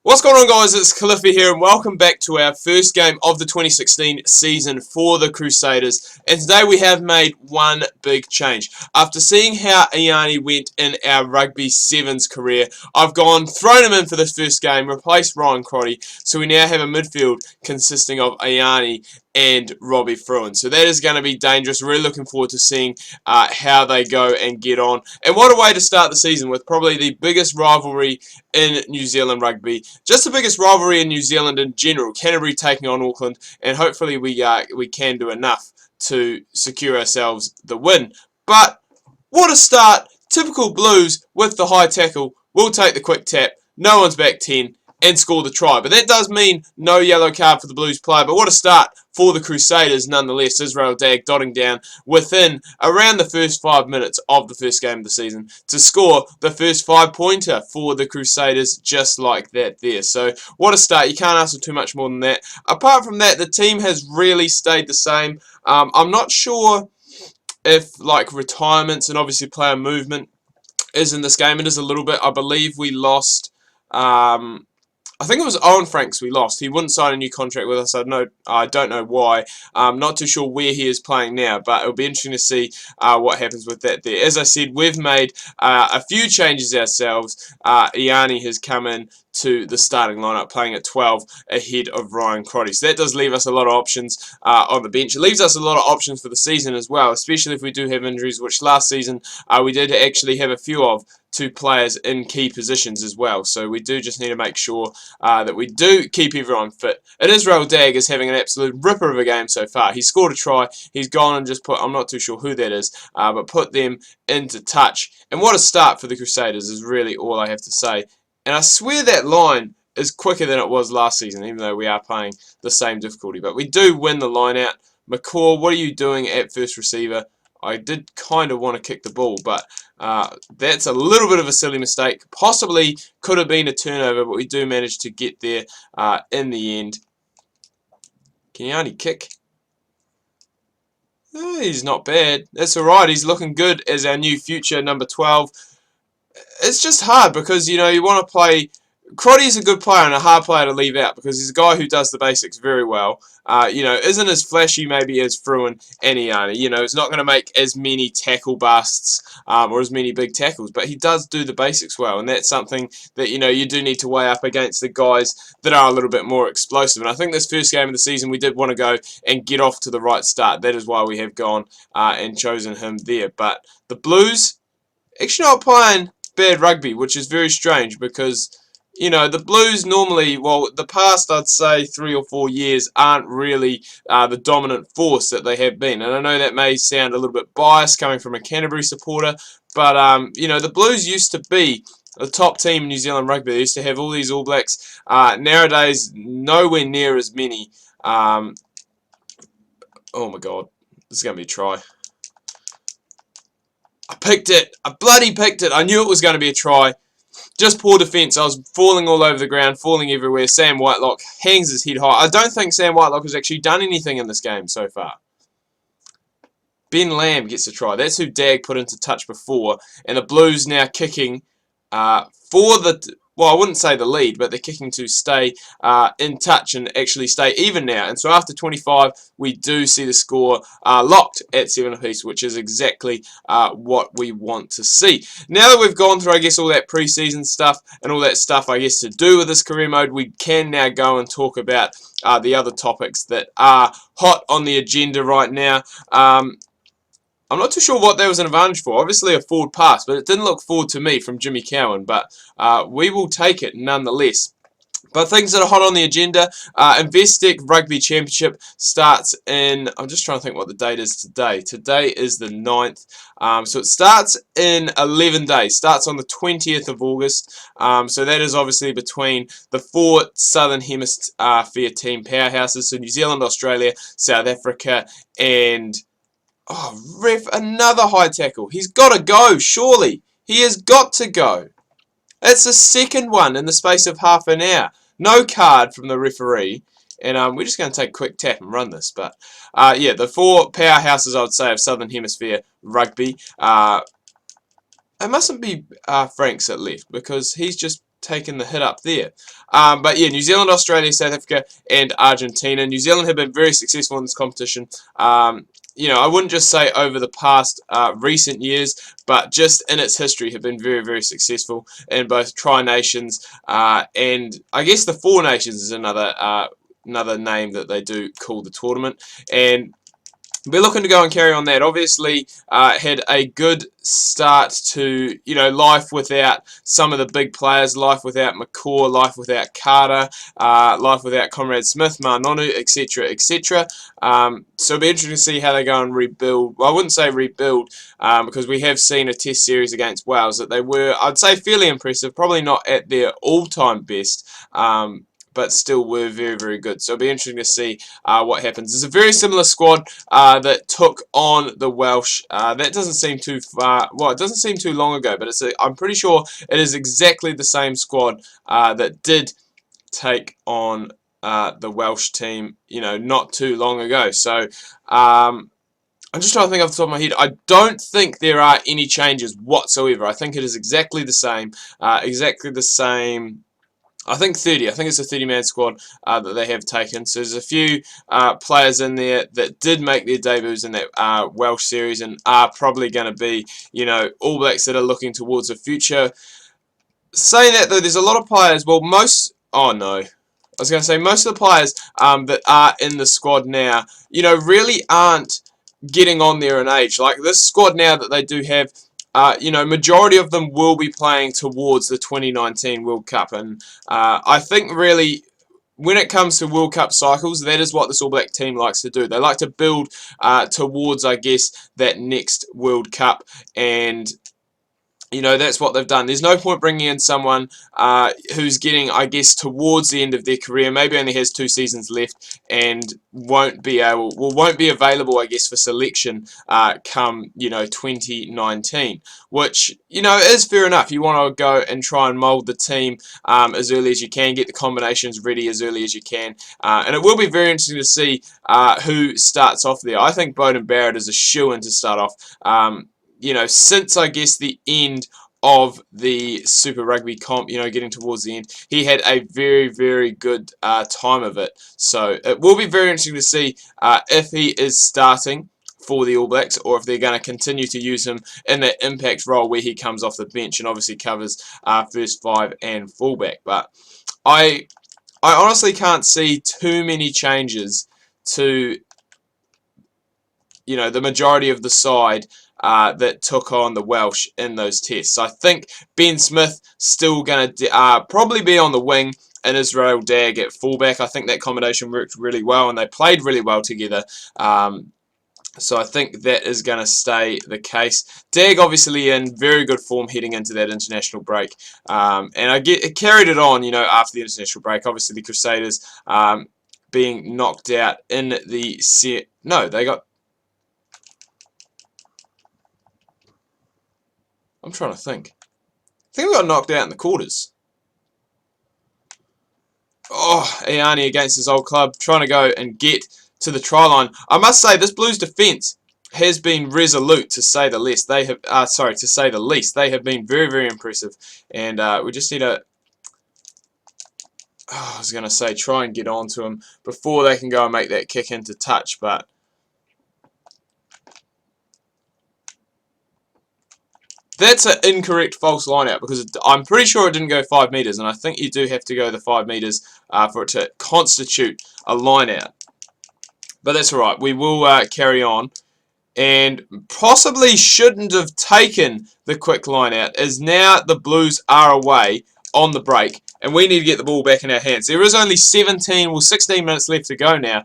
What's going on, guys? It's Khalifa here, and welcome back to our first game of the 2016 season for the Crusaders. And today we have made one big change. After seeing how Iani went in our Rugby Sevens career, I've thrown him in for this first game, replaced Ryan Crotty, so we now have a midfield consisting of Iani and Robbie Fruin. So that is going to be dangerous. Really looking forward to seeing how they go and get on. And what a way to start the season with probably the biggest rivalry in New Zealand rugby. Just the biggest rivalry in New Zealand in general. Canterbury taking on Auckland, and hopefully we can do enough to secure ourselves the win. But what a start. Typical Blues with the high tackle. We'll take the quick tap. No one's back 10. And score the try. But that does mean no yellow card for the Blues player. But what a start for the Crusaders nonetheless. Israel Dagg dotting down within around the first 5 minutes of the first game of the season to score the first 5-pointer for the Crusaders just like that there. So what a start. You can't ask for too much more than that. Apart from that, the team has really stayed the same. I'm not sure if like retirements and obviously player movement is in this game. It is a little bit. I believe we lost... I think it was Owen Franks we lost. He wouldn't sign a new contract with us. I don't know why. I'm not too sure where he is playing now, but it'll be interesting to see what happens with that there. As I said, we've made a few changes ourselves. Iani has come in to the starting lineup, playing at 12 ahead of Ryan Crotty. So that does leave us a lot of options on the bench. It leaves us a lot of options for the season as well, especially if we do have injuries, which last season we did actually have a few of, to players in key positions as well. So we do just need to make sure that we do keep everyone fit. And Israel Dagg is having an absolute ripper of a game so far. He scored a try. He's gone and just put, I'm not too sure who that is, but put them into touch. And what a start for the Crusaders is really all I have to say. And I swear that line is quicker than it was last season, even though we are playing the same difficulty. But we do win the line out. McCaw, what are you doing at first receiver? I did kind of want to kick the ball, but that's a little bit of a silly mistake. Possibly could have been a turnover, but we do manage to get there in the end. Can he only kick? Oh, he's not bad. That's alright. He's looking good as our new future number 12. It's just hard because, you know, you want to play... Crotty is a good player and a hard player to leave out because he's a guy who does the basics very well. You know, isn't as flashy maybe as Fruin and Iani. You know, he's not going to make as many tackle busts or as many big tackles, but he does do the basics well, and that's something that, you know, you do need to weigh up against the guys that are a little bit more explosive. And I think this first game of the season we did want to go and get off to the right start. That is why we have gone and chosen him there. But the Blues actually not playing bad rugby, which is very strange because... You know, the Blues normally, well, the past, I'd say, 3 or 4 years aren't really the dominant force that they have been. And I know that may sound a little bit biased coming from a Canterbury supporter, but, you know, the Blues used to be the top team in New Zealand rugby. They used to have all these All Blacks. Nowadays, nowhere near as many. Oh, my God. This is going to be a try. I picked it. I bloody picked it. I knew it was going to be a try. Just poor defence. I was falling all over the ground, falling everywhere. Sam Whitelock hangs his head high. I don't think Sam Whitelock has actually done anything in this game so far. Ben Lamb gets a try. That's who Dagg put into touch before. And the Blues now kicking for the... Well, I wouldn't say the lead, but they're kicking to stay in touch and actually stay even now. And so after 25, we do see the score locked at 7 apiece, which is exactly what we want to see. Now that we've gone through, I guess, all that pre-season stuff and all that stuff, I guess, to do with this career mode, we can now go and talk about the other topics that are hot on the agenda right now. I'm not too sure what that was an advantage for. Obviously a forward pass, but it didn't look forward to me from Jimmy Cowan. But we will take it nonetheless. But things that are hot on the agenda, Investec Rugby Championship starts in, I'm just trying to think what the date is today. Today is the 9th. So it starts in 11 days. Starts on the 20th of August. So that is obviously between the 4 Southern Hemisphere team powerhouses. So New Zealand, Australia, South Africa, and... Oh, ref, another high tackle. He's got to go, surely. He has got to go. That's the second one in the space of half an hour. No card from the referee. And we're just going to take a quick tap and run this. But, yeah, the 4 powerhouses, I would say, of Southern Hemisphere rugby. It mustn't be Franks that left because he's just taken the hit up there. But yeah, New Zealand, Australia, South Africa, and Argentina. New Zealand have been very successful in this competition. You know, I wouldn't just say over the past recent years, but just in its history have been very, very successful in both Tri-Nations and I guess the Four Nations is another name that they do call the tournament. And we're looking to go and carry on that. Obviously, had a good start to, you know, life without some of the big players, life without McCaw, life without Carter, life without Conrad Smith, Manonu, etc., etc. So it'll be interesting to see how they go and rebuild. Well, I wouldn't say rebuild, because we have seen a test series against Wales that they were, I'd say, fairly impressive. Probably not at their all-time best, but still were very, very good. So it'll be interesting to see what happens. It's a very similar squad that took on the Welsh. That doesn't seem too far. Well, it doesn't seem too long ago, but I'm pretty sure it is exactly the same squad that did take on the Welsh team, you know, not too long ago. So I'm just trying to think off the top of my head. I don't think there are any changes whatsoever. I think it is exactly the same. Exactly the same. I think 30. I think it's a 30-man squad that they have taken. So there's a few players in there that did make their debuts in that Welsh series and are probably going to be, you know, All Blacks that are looking towards the future. Saying that, though, there's a lot of players, well, most... Oh, no. I was going to say, most of the players that are in the squad now, you know, really aren't getting on there in age. Like, this squad now that they do have, you know, majority of them will be playing towards the 2019 World Cup. And I think really when it comes to World Cup cycles, that is what this All Black team likes to do. They like to build towards, I guess, that next World Cup. And you know, that's what they've done. There's no point bringing in someone who's getting, I guess, towards the end of their career, maybe only has 2 seasons left, and won't be available, I guess, for selection come, you know, 2019. Which, you know, is fair enough. You want to go and try and mould the team as early as you can, get the combinations ready as early as you can, and it will be very interesting to see who starts off there. I think Beauden Barrett is a shoo-in to start off. You know, since I guess the end of the Super Rugby comp, you know, getting towards the end, he had a very, very good time of it. So it will be very interesting to see if he is starting for the All Blacks or if they're going to continue to use him in that impact role where he comes off the bench and obviously covers first 5 and fullback. But I honestly can't see too many changes to, you know, the majority of the side that took on the Welsh in those tests. I think Ben Smith still going to probably be on the wing and Israel Dag at fullback. I think that combination worked really well and they played really well together. So I think that is going to stay the case. Dag obviously in very good form heading into that international break. And it carried it on, you know, after the international break. Obviously the Crusaders being knocked out in the set. No, they got... I'm trying to think. I think we got knocked out in the quarters. Oh, Iani against his old club, trying to go and get to the try line. I must say, this Blues defence has been resolute, to say the least. They have, to say the least. They have been very, very impressive, and we just need to. Oh, I was going to say, try and get on to them before they can go and make that kick into touch, but. That's an incorrect false line out because I'm pretty sure it didn't go 5 metres, and I think you do have to go the 5 metres for it to constitute a line out. But that's alright, we will carry on. And possibly shouldn't have taken the quick line out, as now the Blues are away on the break and we need to get the ball back in our hands. There is only 16 minutes left to go now,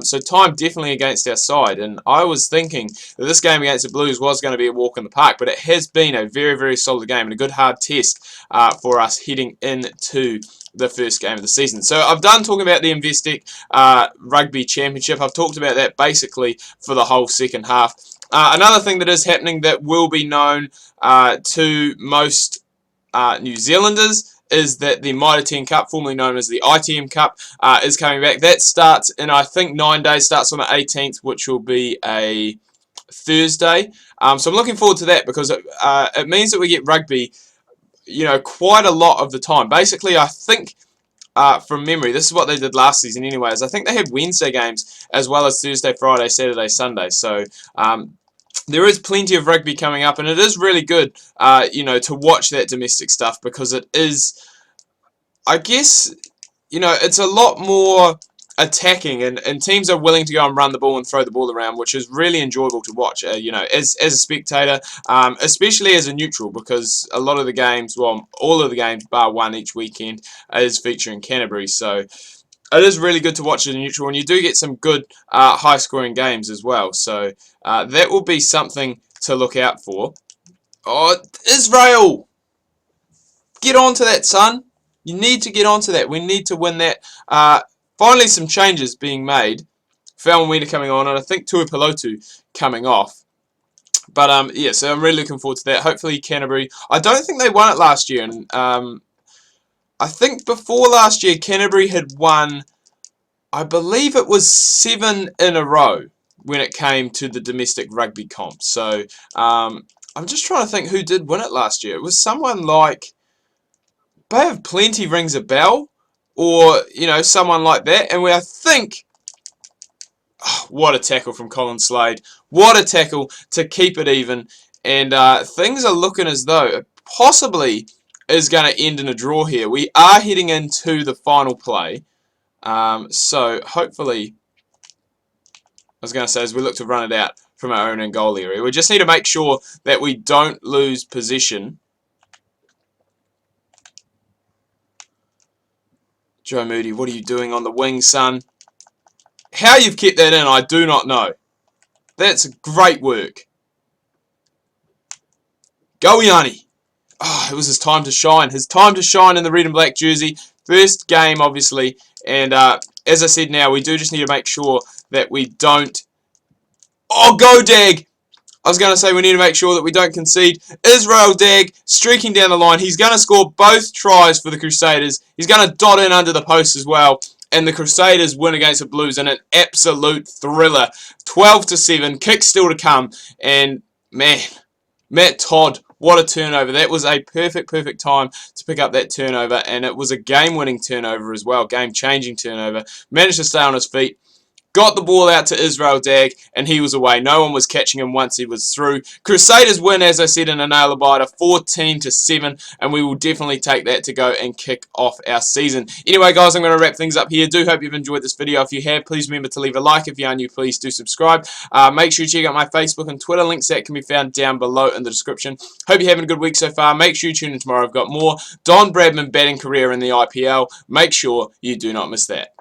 so time definitely against our side. And I was thinking that this game against the Blues was going to be a walk in the park, but it has been a very, very solid game and a good hard test for us heading into the first game of the season. So I've done talking about the Investec Rugby Championship. I've talked about that basically for the whole second half. Another thing that is happening that will be known to most New Zealanders is that the Mitre 10 Cup, formerly known as the ITM Cup, is coming back. That starts in, I think, 9 days, starts on the 18th, which will be a Thursday. So I'm looking forward to that because it means that we get rugby quite a lot of the time. Basically, I think from memory, this is what they did last season anyways. I think they had Wednesday games as well as Thursday, Friday, Saturday, Sunday. So there is plenty of rugby coming up, and it is really good, to watch that domestic stuff, because it is, I guess, it's a lot more attacking, and teams are willing to go and run the ball and throw the ball around, which is really enjoyable to watch, as a spectator, especially as a neutral, because a lot of the games, well, all of the games bar one each weekend is featuring Canterbury, so it is really good to watch as a neutral, and you do get some good high-scoring games as well, so that will be something to look out for. Oh, Israel! Get on to that, son! You need to get onto that. We need to win that. Finally, some changes being made. Falmawina coming on, and I think Tuipulotu coming off. But yeah, so I'm really looking forward to that. Hopefully, Canterbury. I don't think they won it last year, and I think before last year, Canterbury had won. I believe it was 7 in a row when it came to the domestic rugby comp. So I'm just trying to think who did win it last year. It was someone like Bay of Plenty rings a bell, or someone like that. And I think, oh, what a tackle from Colin Slade! What a tackle to keep it even. And things are looking as though it possibly is going to end in a draw here. We are heading into the final play. So hopefully, I was going to say, as we look to run it out from our own end goal area, we just need to make sure that we don't lose possession. Joe Moody, what are you doing on the wing, son? How you've kept that in, I do not know. That's great work. Go, Yanni. Oh, it was his time to shine. His time to shine in the red and black jersey. First game, obviously. And as I said now, we do just need to make sure that we don't... Oh, go, Dag! I was going to say we need to make sure that we don't concede. Israel Dag streaking down the line. He's going to score both tries for the Crusaders. He's going to dot in under the post as well. And the Crusaders win against the Blues in an absolute thriller. 12-7. Kick still to come. And, man, Matt Todd, what a turnover. That was a perfect time to pick up that turnover. And it was a game-winning turnover as well. Game-changing turnover. Managed to stay on his feet. Got the ball out to Israel Dag, and he was away. No one was catching him once he was through. Crusaders win, as I said, in a nail-biter, 14-7, and we will definitely take that to go and kick off our season. Anyway, guys, I'm going to wrap things up here. Do hope you've enjoyed this video. If you have, please remember to leave a like. If you are new, please do subscribe. Make sure you check out my Facebook and Twitter links. That can be found down below in the description. Hope you're having a good week so far. Make sure you tune in tomorrow. I've got more Don Bradman batting career in the IPL. Make sure you do not miss that.